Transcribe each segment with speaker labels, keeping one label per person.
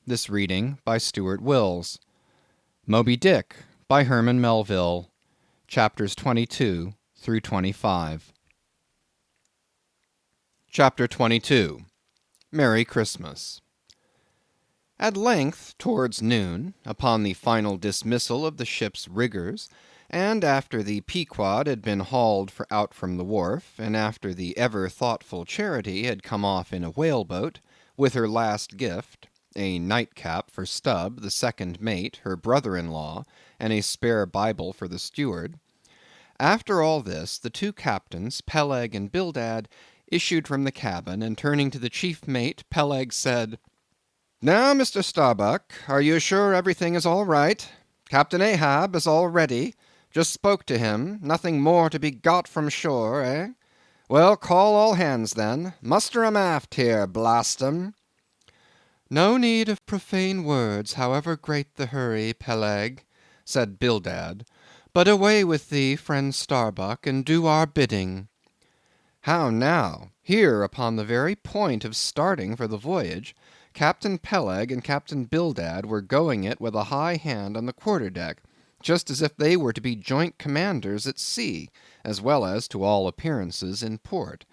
Speaker 1: This reading by Stewart Wills. Moby Dick by Herman Melville. Chapters 22 through 25. Chapter 22. Merry Christmas. At length, towards noon, upon the final dismissal of the ship's riggers, and after the Pequod had been hauled out from the wharf, and after the ever-thoughtful Charity had come off in a whaleboat, with her last gift, a nightcap for Stubb, the second mate, her brother-in-law, and a spare Bible for the steward. After all this, the two captains, Peleg and Bildad, issued from the cabin, and turning to the chief mate, Peleg said, "Now, Mr. Starbuck, are you sure everything is all right? Captain Ahab is all ready. Just spoke to him. Nothing more to be got from shore, eh? Well, call all hands then. Muster 'em aft here, blast 'em." "No need of profane words, however great the hurry, Peleg," said Bildad. "But away with thee, friend Starbuck, and do our bidding." How now? Here, upon the very point of starting for the voyage, Captain Peleg and Captain Bildad were going it with a high hand on the quarter-deck, just as if they were to be joint commanders at sea, as well as, to all appearances, in port.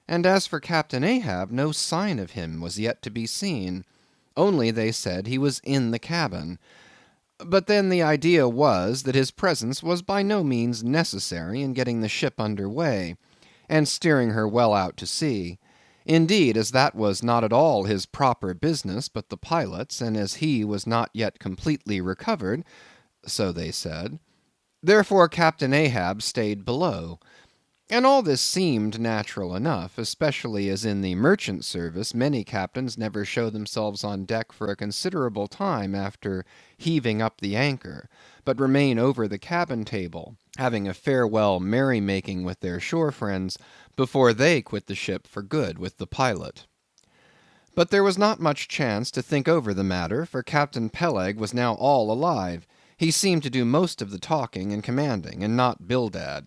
Speaker 1: And as for Captain Ahab, no sign of him was yet to be seen. Only, they said, he was in the cabin. But then the idea was, that his presence was by no means necessary in getting the ship under way, and steering her well out to sea. Indeed, as that was not at all his proper business, but the pilot's, and as he was not yet completely recovered, so they said, therefore Captain Ahab stayed below. And all this seemed natural enough, especially as in the merchant service many captains never show themselves on deck for a considerable time after heaving up the anchor, but remain over the cabin table, having a farewell merry-making with their shore friends, before they quit the ship for good with the pilot. But there was not much chance to think over the matter, for Captain Peleg was now all alive. He seemed to do most of the talking and commanding, and not Bildad.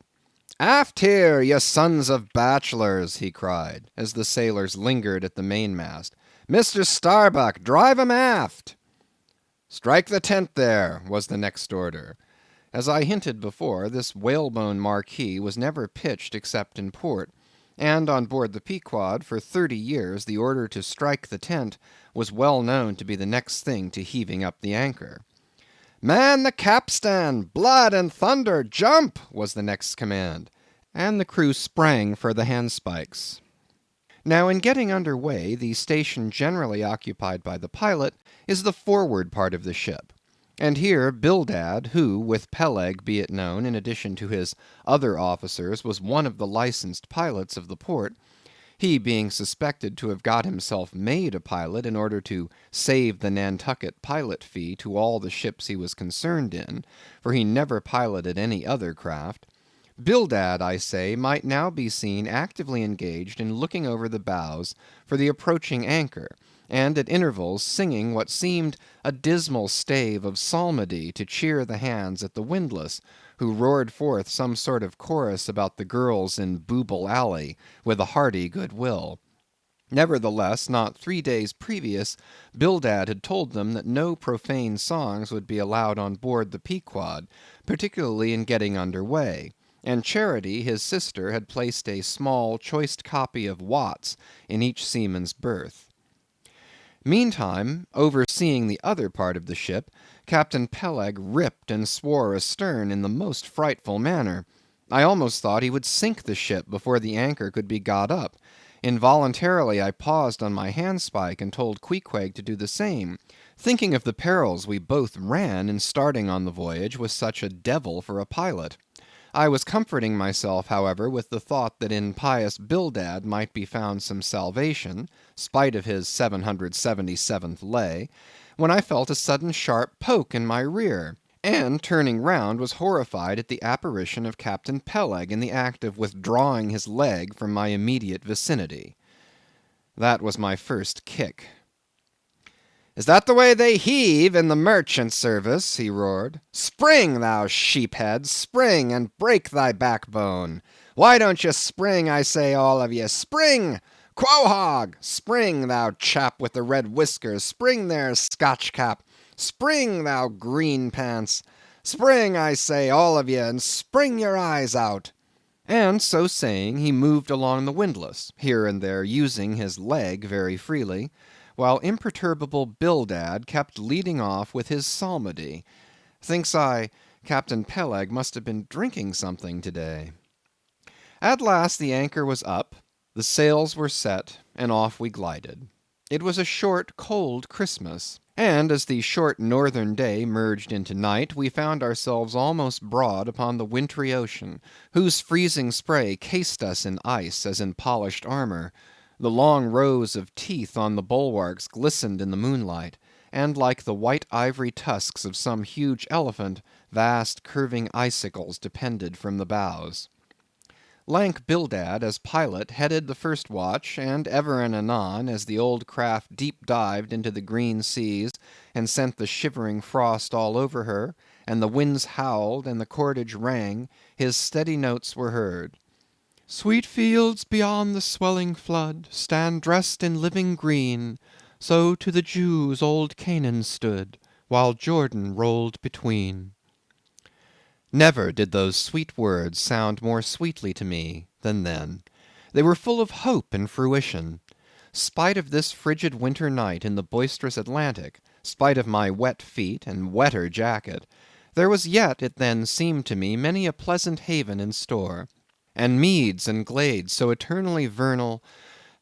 Speaker 1: "Aft here, ye sons of bachelors!" he cried, as the sailors lingered at the mainmast. "Mr. Starbuck, drive 'em aft!" "Strike the tent there," was the next order. As I hinted before, this whalebone marquee was never pitched except in port, and on board the Pequod for 30 years the order to strike the tent was well known to be the next thing to heaving up the anchor. "Man the capstan! Blood and thunder! Jump!" was the next command, and the crew sprang for the handspikes. Now, in getting under way, the station generally occupied by the pilot is the forward part of the ship. And here Bildad, who, with Peleg, be it known, in addition to his other officers, was one of the licensed pilots of the port, he being suspected to have got himself made a pilot in order to save the Nantucket pilot fee to all the ships he was concerned in, for he never piloted any other craft. Bildad, I say, might now be seen actively engaged in looking over the bows for the approaching anchor, and at intervals singing what seemed a dismal stave of psalmody to cheer the hands at the windlass, who roared forth some sort of chorus about the girls in Booble Alley, with a hearty good will. Nevertheless, not 3 days previous, Bildad had told them that no profane songs would be allowed on board the Pequod, particularly in getting under way, and Charity, his sister, had placed a small, choice copy of Watts in each seaman's berth. Meantime, overseeing the other part of the ship, Captain Peleg ripped and swore astern in the most frightful manner. I almost thought he would sink the ship before the anchor could be got up. Involuntarily I paused on my handspike and told Queequeg to do the same, thinking of the perils we both ran in starting on the voyage with such a devil for a pilot. I was comforting myself, however, with the thought that in pious Bildad might be found some salvation, spite of his 777th lay, when I felt a sudden sharp poke in my rear, and turning round was horrified at the apparition of Captain Peleg in the act of withdrawing his leg from my immediate vicinity. That was my first kick. "Is that the way they heave in the merchant service?" he roared. "Spring, thou sheephead, spring, and break thy backbone. Why don't ye spring, I say, all of ye? Spring! Quohog! Spring, thou chap with the red whiskers! Spring there, Scotch cap! Spring, thou green pants! Spring, I say, all of ye, and spring your eyes out!" And so saying, he moved along the windlass, here and there using his leg very freely, while imperturbable Bildad kept leading off with his psalmody. Thinks I, Captain Peleg must have been drinking something to-day. At last the anchor was up, the sails were set, and off we glided. It was a short, cold Christmas, and as the short northern day merged into night, we found ourselves almost broad upon the wintry ocean, whose freezing spray cased us in ice as in polished armor. The long rows of teeth on the bulwarks glistened in the moonlight, and like the white ivory tusks of some huge elephant, vast curving icicles depended from the bows. Lank Bildad, as pilot, headed the first watch, and ever and anon, as the old craft deep dived into the green seas, and sent the shivering frost all over her, and the winds howled, and the cordage rang, his steady notes were heard. "Sweet fields beyond the swelling flood stand dressed in living green, so to the Jews old Canaan stood, while Jordan rolled between." Never did those sweet words sound more sweetly to me than then. They were full of hope and fruition. Spite of this frigid winter night in the boisterous Atlantic, spite of my wet feet and wetter jacket, there was yet, it then seemed to me, many a pleasant haven in store, and meads and glades so eternally vernal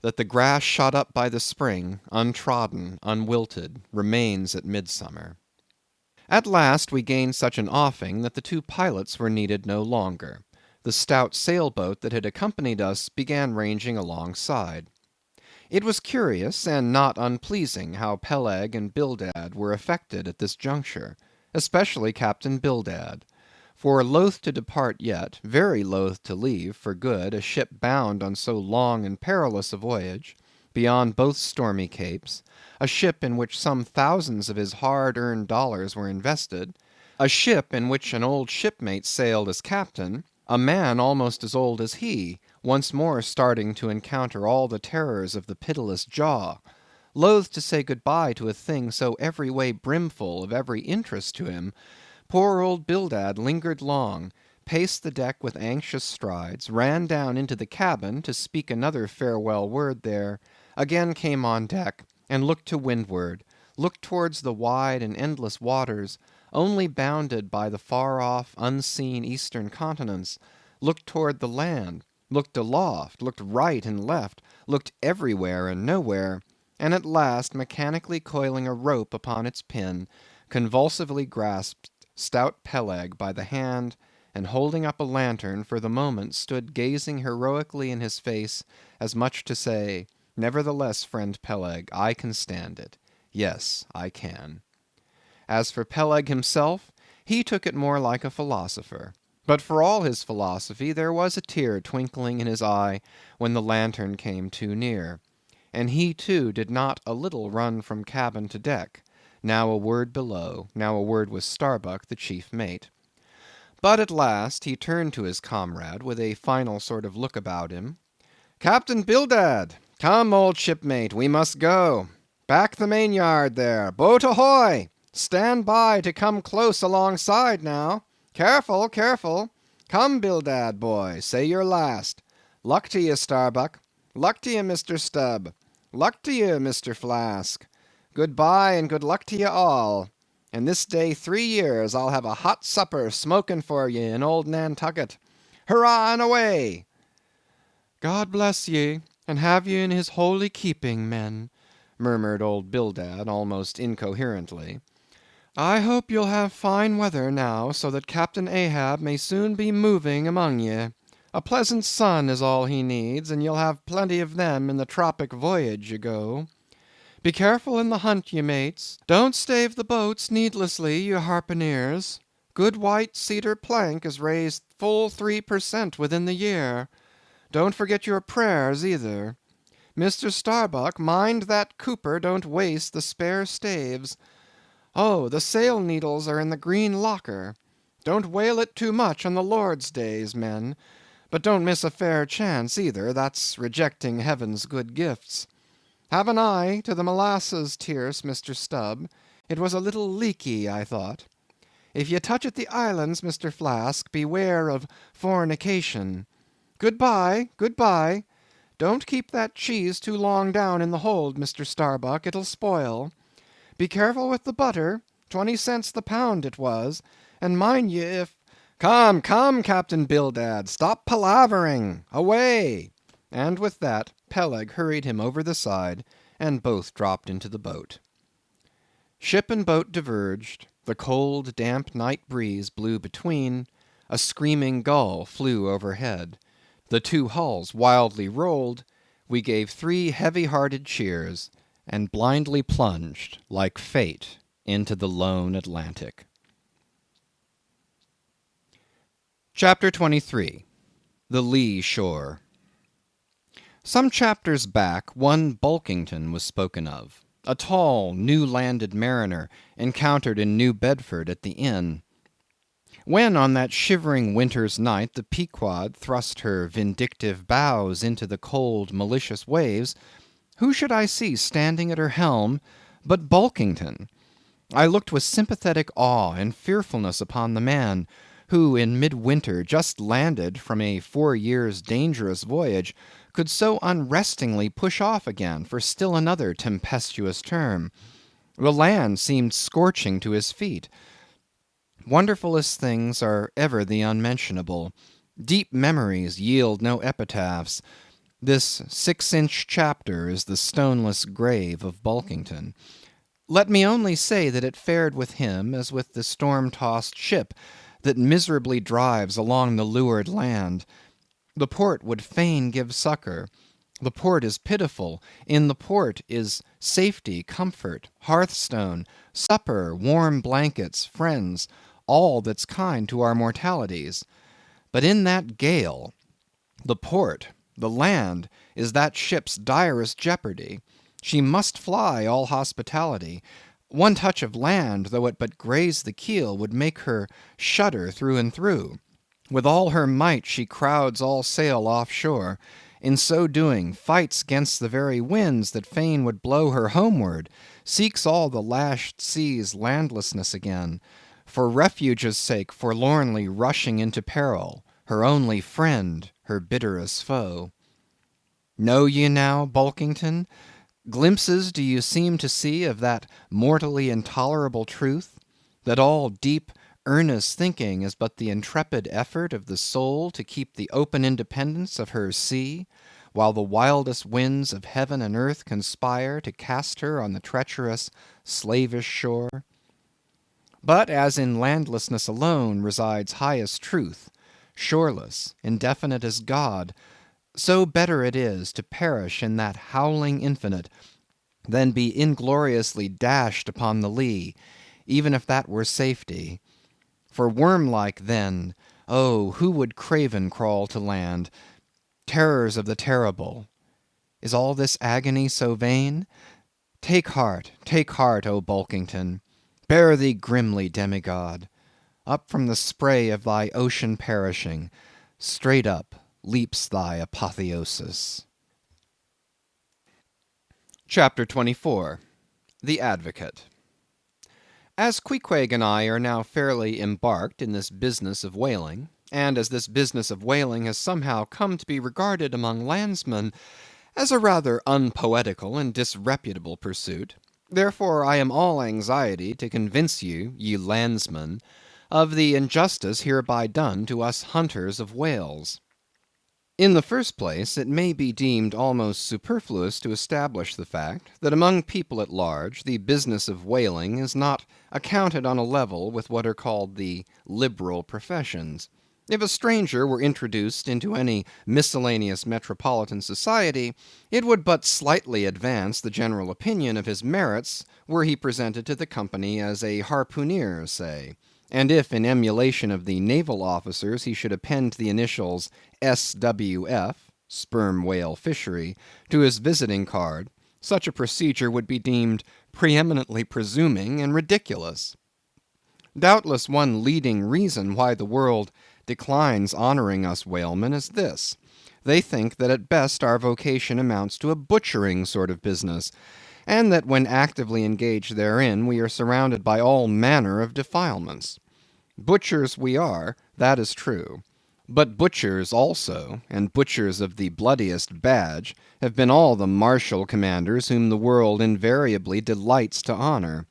Speaker 1: that the grass shot up by the spring, untrodden, unwilted, remains at midsummer. At last we gained such an offing that the two pilots were needed no longer. The stout sailboat that had accompanied us began ranging alongside. It was curious and not unpleasing how Peleg and Bildad were affected at this juncture, especially Captain Bildad. For loath to depart yet, very loath to leave, for good, a ship bound on so long and perilous a voyage, beyond both stormy capes, a ship in which some thousands of his hard-earned dollars were invested, a ship in which an old shipmate sailed as captain, a man almost as old as he, once more starting to encounter all the terrors of the pitiless jaw, loath to say good-bye to a thing so every way brimful of every interest to him, poor old Bildad lingered long, paced the deck with anxious strides, ran down into the cabin to speak another farewell word there, again came on deck, and looked to windward, looked towards the wide and endless waters, only bounded by the far-off, unseen eastern continents, looked toward the land, looked aloft, looked right and left, looked everywhere and nowhere, and at last, mechanically coiling a rope upon its pin, convulsively grasped stout Peleg by the hand, and holding up a lantern, for the moment stood gazing heroically in his face, as much to say, "Nevertheless, friend Peleg, I can stand it. Yes, I can." As for Peleg himself, he took it more like a philosopher. But for all his philosophy, there was a tear twinkling in his eye when the lantern came too near. And he too did not a little run from cabin to deck, now a word below, now a word with Starbuck, the chief mate. But at last he turned to his comrade with a final sort of look about him. "Captain Bildad! Come, old shipmate, we must go. Back the main yard there. Boat ahoy! Stand by to come close alongside now. Careful, careful. Come, Bildad, boy, say your last. Luck to ye, Starbuck. Luck to ye, Mr. Stubb. Luck to ye, Mr. Flask. Good-bye and good luck to ye all. And this day 3 years I'll have a hot supper smoking for ye in old Nantucket. Hurrah and away!" "God bless ye, and have ye in his holy keeping, men," murmured old Bildad almost incoherently. "I hope you'll have fine weather now, so that Captain Ahab may soon be moving among ye. A pleasant sun is all he needs, and you'll have plenty of them in the tropic voyage ye go. Be careful in the hunt, ye mates. Don't stave the boats needlessly, ye harpooneers. Good white cedar plank is raised full 3% within the year. Don't forget your prayers either. Mr. Starbuck, mind that cooper don't waste the spare staves. Oh, the sail needles are in the green locker. Don't whale it too much on the Lord's days, men. But don't miss a fair chance either, that's rejecting heaven's good gifts. Have an eye to the molasses, tierce, Mr. Stubb. It was a little leaky, I thought. If ye touch at the islands, Mr. Flask, beware of fornication. Good-bye, good-bye. Don't keep that cheese too long down in the hold, Mr. Starbuck, it'll spoil. Be careful with the butter, 20 cents the pound it was, and mind ye if... Come, come, Captain Bildad, stop palavering, away! And with that, Peleg hurried him over the side, and both dropped into the boat. Ship and boat diverged, the cold, damp night breeze blew between, a screaming gull flew overhead, the two hulls wildly rolled, we gave 3 heavy-hearted cheers, and blindly plunged, like fate, into the lone Atlantic. Chapter 23. The Lee Shore. Some chapters back, one Bulkington was spoken of, a tall, new-landed mariner, encountered in New Bedford at the inn. When on that shivering winter's night the Pequod thrust her vindictive bows into the cold, malicious waves, who should I see standing at her helm but Bulkington? I looked with sympathetic awe and fearfulness upon the man, who in midwinter, just landed from a 4 years' dangerous voyage, could so unrestingly push off again for still another tempestuous term. The land seemed scorching to his feet. Wonderfulest things are ever the unmentionable. Deep memories yield no epitaphs. This 6-inch chapter is the stoneless grave of Bulkington. Let me only say that it fared with him as with the storm-tossed ship that miserably drives along the leeward land. The port would fain give succor. The port is pitiful. In the port is safety, comfort, hearthstone, supper, warm blankets, friends, all that's kind to our mortalities. But in that gale, the port, the land, is that ship's direst jeopardy. She must fly all hospitality. One touch of land, though it but graze the keel, would make her shudder through and through. With all her might she crowds all sail offshore. In so doing, fights against the very winds that fain would blow her homeward, seeks all the lashed sea's landlessness again, for refuge's sake forlornly rushing into peril, her only friend, her bitterest foe. Know ye now, Bulkington? Glimpses do you seem to see of that mortally intolerable truth, that all deep, earnest thinking is but the intrepid effort of the soul to keep the open independence of her sea, while the wildest winds of heaven and earth conspire to cast her on the treacherous, slavish shore? But as in landlessness alone resides highest truth, shoreless, indefinite as God, so better it is to perish in that howling infinite than be ingloriously dashed upon the lee, even if that were safety. For worm-like then, oh, who would craven crawl to land? Terrors of the terrible. Is all this agony so vain? Take heart, O Bulkington. Bear thee grimly, demigod. Up from the spray of thy ocean perishing, straight up leaps thy apotheosis. Chapter 24. The Advocate. As Queequeg and I are now fairly embarked in this business of whaling, and as this business of whaling has somehow come to be regarded among landsmen as a rather unpoetical and disreputable pursuit, therefore I am all anxiety to convince you, ye landsmen, of the injustice hereby done to us hunters of whales. In the first place, it may be deemed almost superfluous to establish the fact, that among people at large, the business of whaling is not accounted on a level with what are called the liberal professions. If a stranger were introduced into any miscellaneous metropolitan society, it would but slightly advance the general opinion of his merits, were he presented to the company as a harpooneer, say. And if in emulation of the naval officers he should append the initials S.W.F., sperm whale fishery, to his visiting card, such a procedure would be deemed preeminently presuming and ridiculous. Doubtless one leading reason why the world declines honoring us whalemen is this. They think that at best our vocation amounts to a butchering sort of business, and that when actively engaged therein we are surrounded by all manner of defilements. Butchers we are, that is true. But butchers also, and butchers of the bloodiest badge, have been all the martial commanders whom the world invariably delights to honor.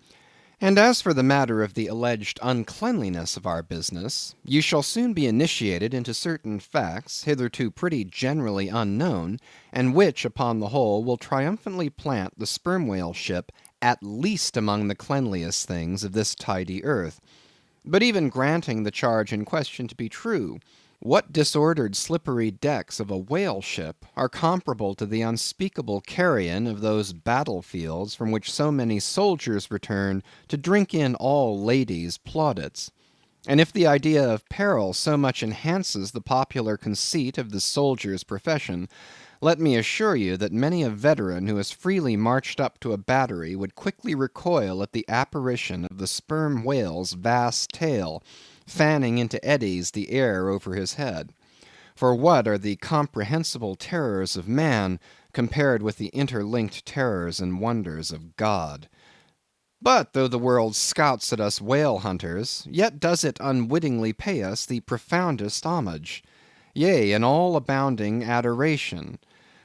Speaker 1: And as for the matter of the alleged uncleanliness of our business, you shall soon be initiated into certain facts, hitherto pretty generally unknown, and which, upon the whole, will triumphantly plant the sperm whale ship at least among the cleanliest things of this tidy earth. But even granting the charge in question to be true, what disordered slippery decks of a whale ship are comparable to the unspeakable carrion of those battlefields from which so many soldiers return to drink in all ladies' plaudits? And if the idea of peril so much enhances the popular conceit of the soldier's profession, let me assure you that many a veteran who has freely marched up to a battery would quickly recoil at the apparition of the sperm whale's vast tail, fanning into eddies the air over his head. For what are the comprehensible terrors of man compared with the interlinked terrors and wonders of God? But though the world scouts at us whale hunters, yet does it unwittingly pay us the profoundest homage, yea, an all abounding adoration.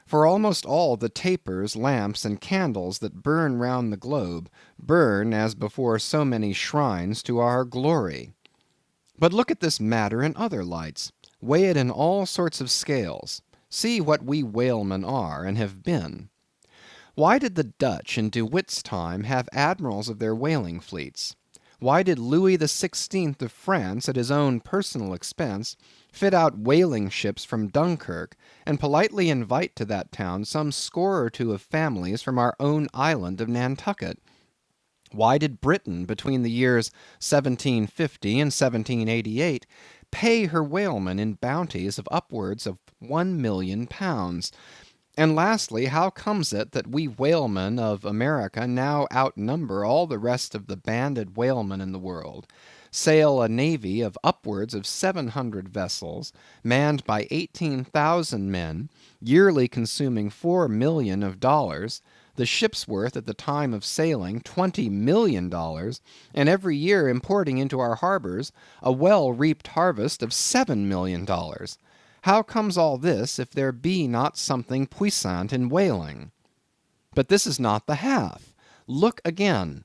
Speaker 1: For almost all the tapers, lamps, and candles that burn round the globe, burn, as before so many shrines, to our glory. But look at this matter in other lights. Weigh it in all sorts of scales. See what we whalemen are, and have been. Why did the Dutch in De Witt's time have admirals of their whaling fleets? Why did Louis XVI of France, at his own personal expense, fit out whaling ships from Dunkirk, and politely invite to that town some score or two of families from our own island of Nantucket? Why did Britain, between the years 1750 and 1788, pay her whalemen in bounties of upwards of £1,000,000? And lastly, how comes it that we whalemen of America now outnumber all the rest of the banded whalemen in the world, sail a navy of upwards of 700 vessels, manned by 18,000 men, yearly consuming $4,000,000 of dollars, the ship's worth at the time of sailing $20,000,000, and every year importing into our harbors a well-reaped harvest of $7,000,000? How comes all this, if there be not something puissant in whaling? But this is not the half. Look again.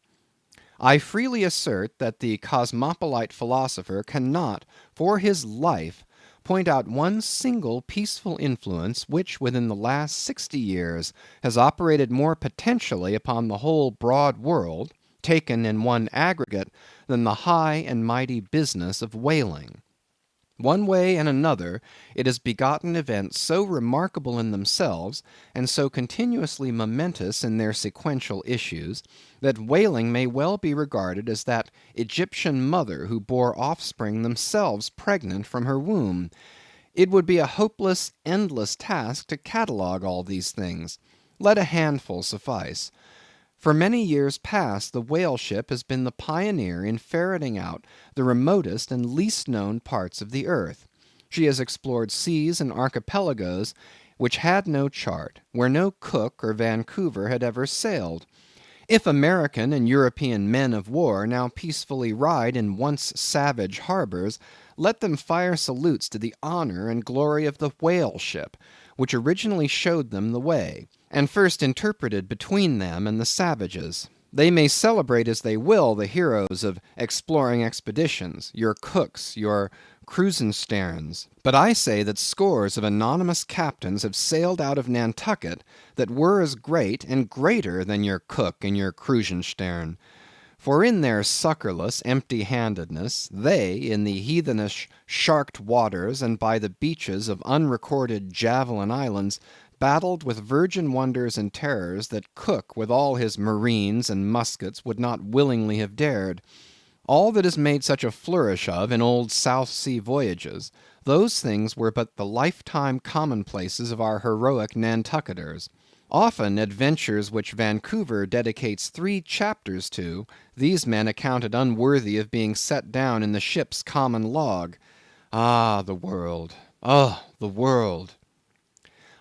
Speaker 1: I freely assert that the cosmopolite philosopher cannot, for his life, point out one single peaceful influence which within the last 60 years has operated more potentially upon the whole broad world, taken in one aggregate, than the high and mighty business of whaling. One way and another, it has begotten events so remarkable in themselves, and so continuously momentous in their sequential issues, that whaling may well be regarded as that Egyptian mother who bore offspring themselves pregnant from her womb. It would be a hopeless, endless task to catalogue all these things. Let a handful suffice. For many years past the whale ship has been the pioneer in ferreting out the remotest and least known parts of the earth. She has explored seas and archipelagos which had no chart, where no Cook or Vancouver had ever sailed. If American and European men of war now peacefully ride in once savage harbors, let them fire salutes to the honor and glory of the whale ship, which originally showed them the way, and first interpreted between them and the savages. They may celebrate as they will the heroes of exploring expeditions, your Cooks, your Krusensterns, but I say that scores of anonymous captains have sailed out of Nantucket that were as great and greater than your Cook and your Krusenstern. For in their succorless empty-handedness, they, in the heathenish sharked waters and by the beaches of unrecorded javelin islands, battled with virgin wonders and terrors that Cook with all his marines and muskets would not willingly have dared. All that is made such a flourish of in old South Sea voyages, those things were but the lifetime commonplaces of our heroic Nantucketers. Often adventures which Vancouver dedicates 3 chapters to, these men accounted unworthy of being set down in the ship's common log. Ah, the world! Oh, the world!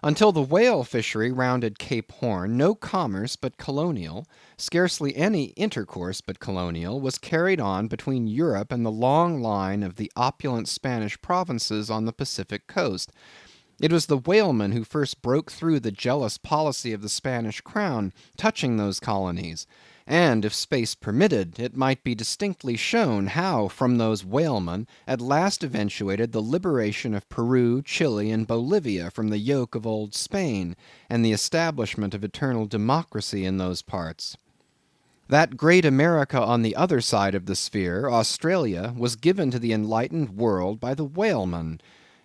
Speaker 1: Until the whale fishery rounded Cape Horn, no commerce but colonial, scarcely any intercourse but colonial, was carried on between Europe and the long line of the opulent Spanish provinces on the Pacific coast. It was the whalemen who first broke through the jealous policy of the Spanish crown touching those colonies; and if space permitted, it might be distinctly shown how from those whalemen at last eventuated the liberation of Peru, Chili, and Bolivia from the yoke of old Spain, and the establishment of eternal democracy in those parts. That great America on the other side of the sphere, Australia, was given to the enlightened world by the whaleman.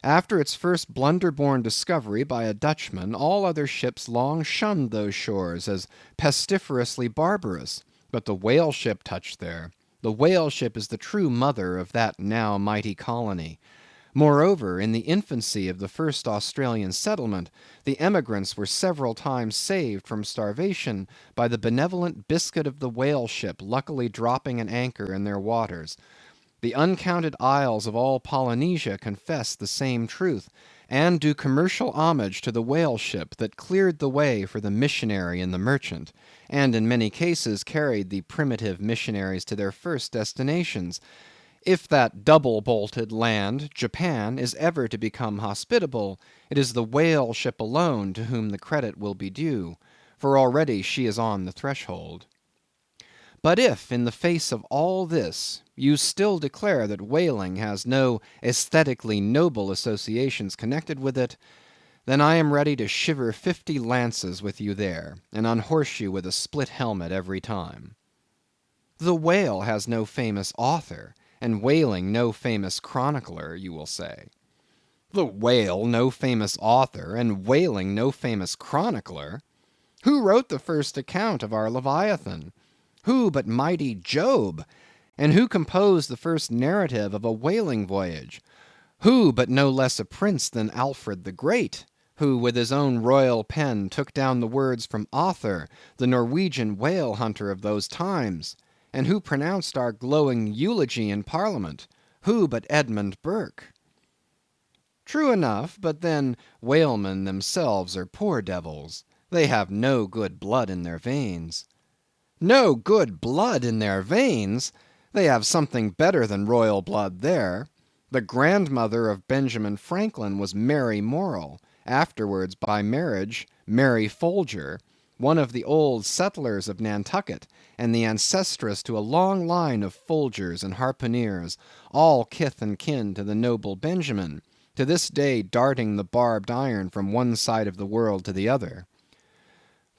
Speaker 1: After its first blunder-born discovery by a Dutchman, all other ships long shunned those shores as pestiferously barbarous. But the whale ship touched there. The whale ship is the true mother of that now mighty colony. Moreover, in the infancy of the first Australian settlement, the emigrants were several times saved from starvation by the benevolent biscuit of the whale ship luckily dropping an anchor in their waters. The uncounted isles of all Polynesia confess the same truth, and do commercial homage to the whale ship that cleared the way for the missionary and the merchant, and in many cases carried the primitive missionaries to their first destinations. If that double-bolted land, Japan, is ever to become hospitable, it is the whale ship alone to whom the credit will be due, for already she is on the threshold. But if, in the face of all this, you still declare that whaling has no aesthetically noble associations connected with it, then I am ready to shiver 50 lances with you there, and unhorse you with a split helmet every time. The whale has no famous author, and whaling no famous chronicler, you will say. The whale no famous author, and whaling no famous chronicler? Who wrote the first account of our Leviathan? Who but mighty Job? And who composed the first narrative of a whaling voyage? Who but no less a prince than Alfred the Great, who with his own royal pen took down the words from Other, the Norwegian whale hunter of those times? And who pronounced our glowing eulogy in Parliament? Who but Edmund Burke? True enough, but then whalemen themselves are poor devils. They have no good blood in their veins. No good blood in their veins! They have something better than royal blood there. The grandmother of Benjamin Franklin was Mary Morrel, afterwards by marriage Mary Folger, one of the old settlers of Nantucket, and the ancestress to a long line of Folgers and harpooneers, all kith and kin to the noble Benjamin, to this day darting the barbed iron from one side of the world to the other.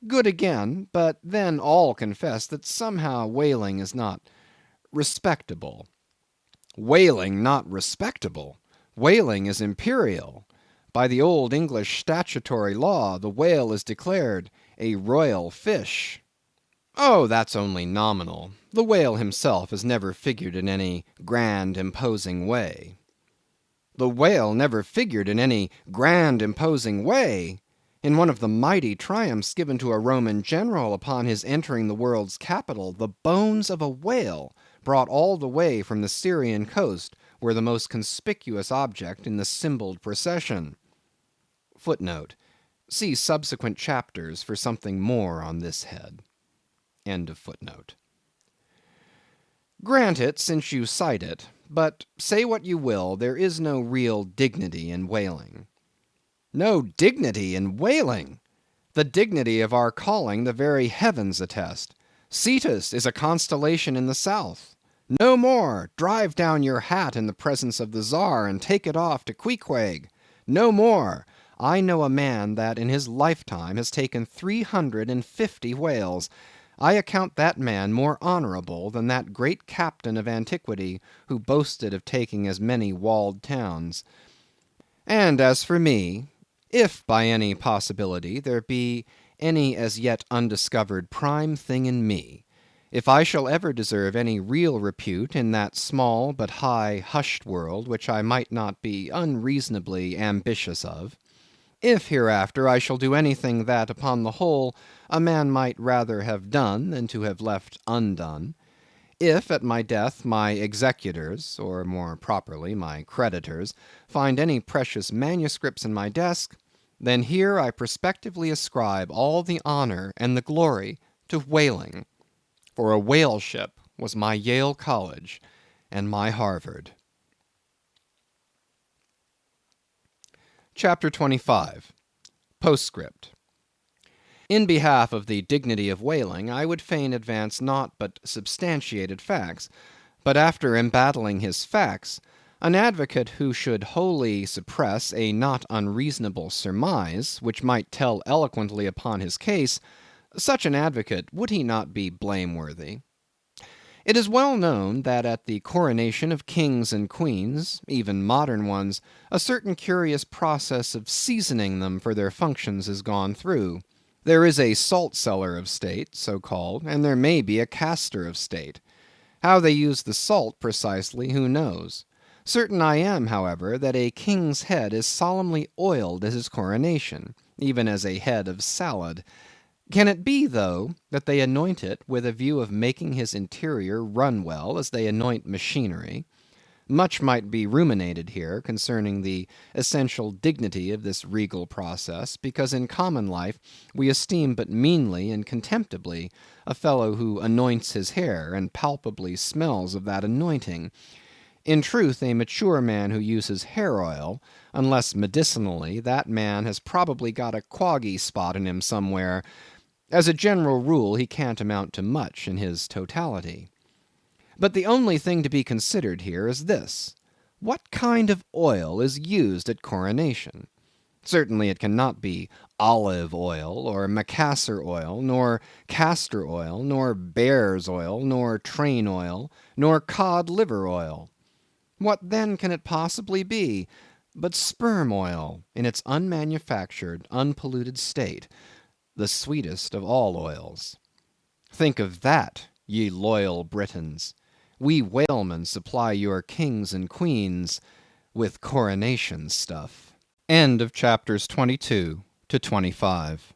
Speaker 1: Good again, but then all confess that somehow whaling is not respectable. Whaling not respectable! Whaling is imperial. By the old English statutory law, the whale is declared a royal fish. Oh, that's only nominal. The whale himself has never figured in any grand, imposing way. The whale never figured in any grand, imposing way! In one of the mighty triumphs given to a Roman general upon his entering the world's capital, the bones of a whale, brought all the way from the Syrian coast, were the most conspicuous object in the symboled procession. Footnote: see subsequent chapters for something more on this head. End of footnote. Grant it, since you cite it, but say what you will, there is no real dignity in whaling. No dignity in whaling! The dignity of our calling the very heavens attest. Cetus is a constellation in the south. No more! Drive down your hat in the presence of the Czar, and take it off to Queequeg. No more! I know a man that in his lifetime has taken 350 whales. I account that man more honorable than that great captain of antiquity who boasted of taking as many walled towns. And as for me, if by any possibility there be any as yet undiscovered prime thing in me, if I shall ever deserve any real repute in that small but high hushed world which I might not be unreasonably ambitious of, if hereafter I shall do anything that, upon the whole, a man might rather have done than to have left undone, If at my death my executors, or more properly my creditors, find any precious manuscripts in my desk, then here I prospectively ascribe all the honor and the glory to whaling, for a whale ship was my Yale College and my Harvard. Chapter 25. Postscript. In behalf of the dignity of whaling, I would fain advance naught but substantiated facts, but after embattling his facts, an advocate who should wholly suppress a not unreasonable surmise, which might tell eloquently upon his case, such an advocate, would he not be blameworthy? It is well known that at the coronation of kings and queens, even modern ones, a certain curious process of seasoning them for their functions is gone through. There is a salt cellar of state, so called, and there may be a castor of state. How they use the salt precisely, who knows? Certain I am, however, that a king's head is solemnly oiled at his coronation, even as a head of salad. Can it be, though, that they anoint it with a view of making his interior run well, as they anoint machinery? Much might be ruminated here concerning the essential dignity of this regal process, because in common life we esteem but meanly and contemptibly a fellow who anoints his hair, and palpably smells of that anointing. In truth, a mature man who uses hair oil, unless medicinally, that man has probably got a quaggy spot in him somewhere. As a general rule, he can't amount to much in his totality. But the only thing to be considered here is this: what kind of oil is used at coronation? Certainly it cannot be olive oil, or macassar oil, nor castor oil, nor bear's oil, nor train oil, nor cod liver oil. What then can it possibly be but sperm oil in its unmanufactured, unpolluted state, the sweetest of all oils? Think of that, ye loyal Britons! We whalemen supply your kings and queens with coronation stuff. End of chapters 22 to 25.